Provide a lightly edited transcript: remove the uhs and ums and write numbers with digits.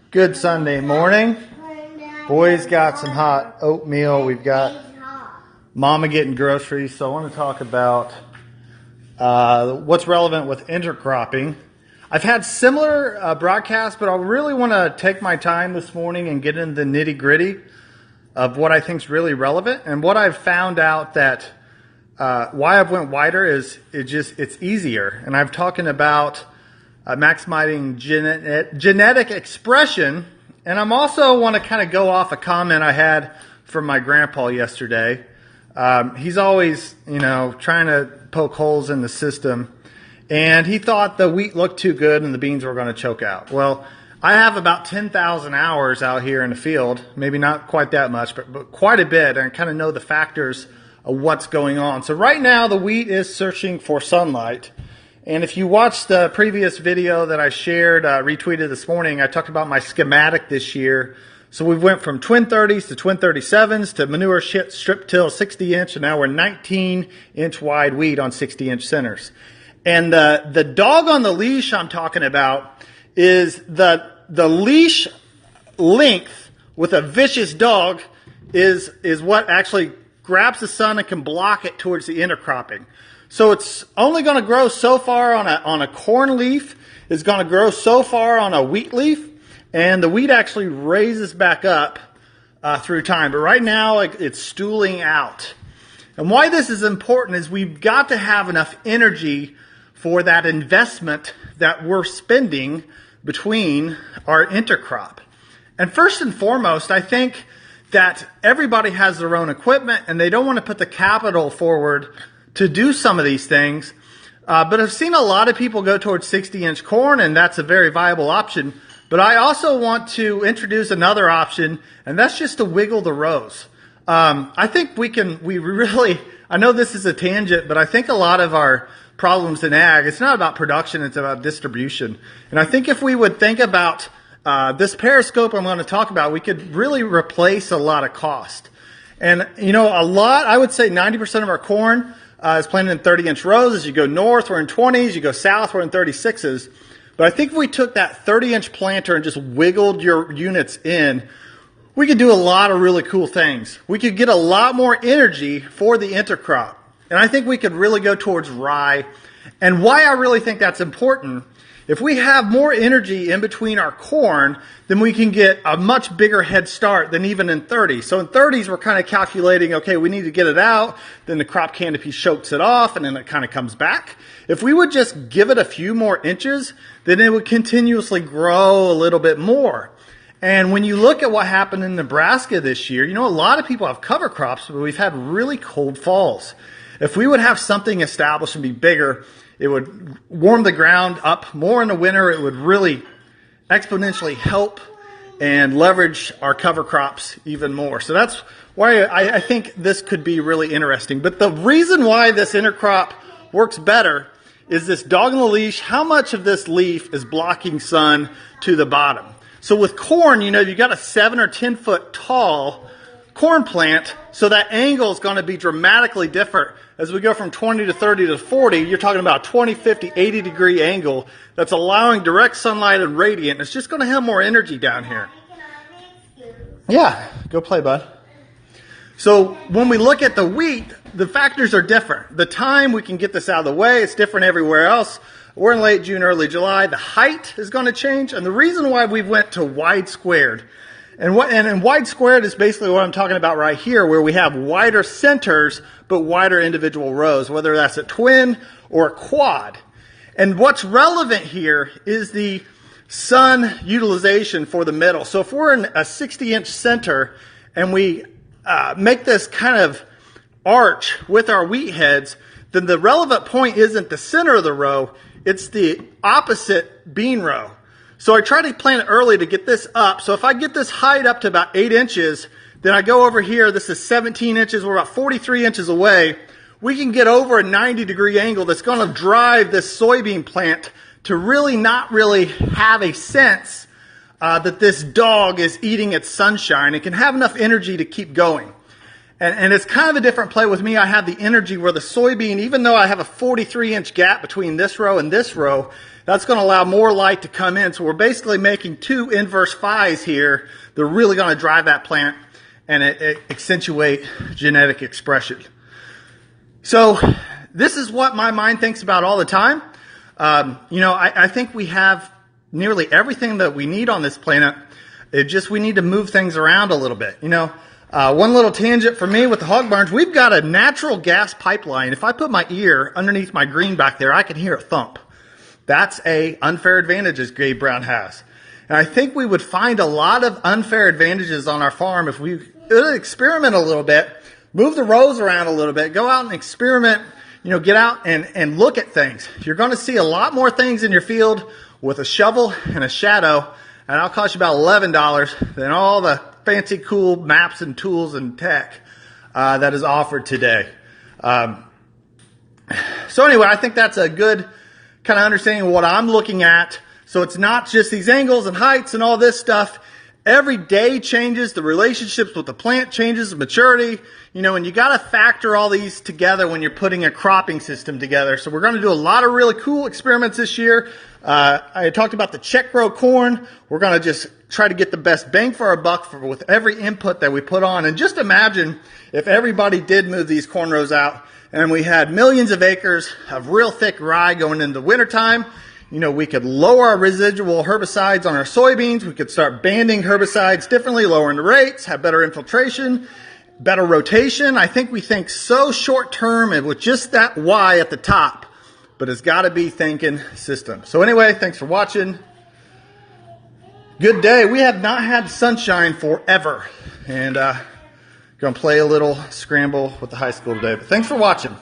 Good Sunday morning. Boys got some hot oatmeal. We've got Mama getting groceries. So I want to talk about what's relevant with intercropping. I've had similar broadcasts, but I really want to take my time this morning and get into the nitty gritty of what I think is really relevant. And what I've found out that why I've went wider is it's easier. And I've talking about maximizing genetic expression. And I'm also want to kind of go off a comment I had from my grandpa yesterday. He's always, trying to poke holes in the system. And he thought the wheat looked too good and the beans were going to choke out. Well, I have about 10,000 hours out here in the field. Maybe not quite that much, but quite a bit. And I kind of know the factors of what's going on. So right now the wheat is searching for sunlight. And if you watched the previous video that I shared, retweeted this morning, I talked about my schematic this year. So we went from twin 30s to twin 37s to manure strip till 60 inch, and now we're 19 inch wide wheat on 60 inch centers. And the dog on the leash I'm talking about is the leash length with a vicious dog is what actually grabs the sun and can block it towards the intercropping. So it's only going to grow so far on a corn leaf. It's going to grow so far on a wheat leaf. And the wheat actually raises back up through time. But right now, it's stooling out. And why this is important is we've got to have enough energy for that investment that we're spending between our intercrop. And first and foremost, I think that everybody has their own equipment and they don't want to put the capital forward to do some of these things. But I've seen a lot of people go towards 60-inch corn, and that's a very viable option. But I also want to introduce another option, and that's just to wiggle the rows. I think I know this is a tangent, but I think a lot of our problems in ag, it's not about production, it's about distribution. And I think if we would think about this periscope I'm going to talk about, we could really replace a lot of cost. And, I would say 90% of our corn is planted in 30-inch rows. As you go north, we're in 20s. You go south, we're in 36s. But I think if we took that 30-inch planter and just wiggled your units in, we could do a lot of really cool things. We could get a lot more energy for the intercrop. And I think we could really go towards rye. And why I really think that's important, if we have more energy in between our corn, then we can get a much bigger head start than even in 30. So in 30s, we're kind of calculating, okay, we need to get it out. Then the crop canopy chokes it off and then it kind of comes back. If we would just give it a few more inches, then it would continuously grow a little bit more. And when you look at what happened in Nebraska this year, a lot of people have cover crops, but we've had really cold falls. If we would have something established and be bigger, it would warm the ground up more in the winter. It would really exponentially help and leverage our cover crops even more. So that's why I think this could be really interesting. But the reason why this intercrop works better is this dog on the leash. How much of this leaf is blocking sun to the bottom? So with corn, you've got a 7 or 10 foot tall corn plant, so that angle is going to be dramatically different. As we go from 20 to 30 to 40, you're talking about a 20, 50, 80 degree angle that's allowing direct sunlight and radiant. It's just going to have more energy down here. Yeah, go play, bud. So when we look at the wheat, the factors are different. The time we can get this out of the way, it's different everywhere else. We're in late June, early July. The height is going to change. And the reason why we went to wide squared, and wide squared is basically what I'm talking about right here, where we have wider centers, but wider individual rows, whether that's a twin or a quad. And what's relevant here is the sun utilization for the middle. So if we're in a 60-inch center and we make this kind of arch with our wheat heads, then the relevant point isn't the center of the row, it's the opposite bean row. So I try to plant it early to get this up. So if I get this height up to about 8 inches, then I go over here, this is 17 inches, we're about 43 inches away. We can get over a 90 degree angle that's going to drive this soybean plant to really not really have a sense that this dog is eating its sunshine. It can have enough energy to keep going. And it's kind of a different play with me. I have the energy where the soybean, even though I have a 43-inch gap between this row and this row, That's going to allow more light to come in. So we're basically making two inverse phi's here. They're really going to drive that plant and accentuate genetic expression. So this is what my mind thinks about all the time. I think we have nearly everything that we need on this planet. We need to move things around a little bit. One little tangent for me with the hog barns, we've got a natural gas pipeline. If I put my ear underneath my green back there, I can hear a thump. That's a unfair advantage as Gabe Brown has. And I think we would find a lot of unfair advantages on our farm if we experiment a little bit, move the rows around a little bit, go out and experiment, get out and look at things. You're going to see a lot more things in your field with a shovel and a shadow, and I'll cost you about $11 than all the fancy cool maps and tools and tech that is offered today. So anyway, I think that's a good kind of understanding of what I'm looking at. So it's not just these angles and heights and all this stuff. Every day changes, the relationships with the plant changes, the maturity, and you got to factor all these together when you're putting a cropping system together. So we're going to do a lot of really cool experiments this year. I talked about the check row corn. We're going to just try to get the best bang for our buck with every input that we put on. And just imagine if everybody did move these corn rows out and we had millions of acres of real thick rye going into wintertime. We could lower our residual herbicides on our soybeans. We could start banding herbicides differently, lowering the rates, have better infiltration, better rotation. I think we think so short term and with just that Y at the top, but it's got to be thinking system. So anyway, thanks for watching. Good day. We have not had sunshine forever, and going to play a little scramble with the high school today, but thanks for watching.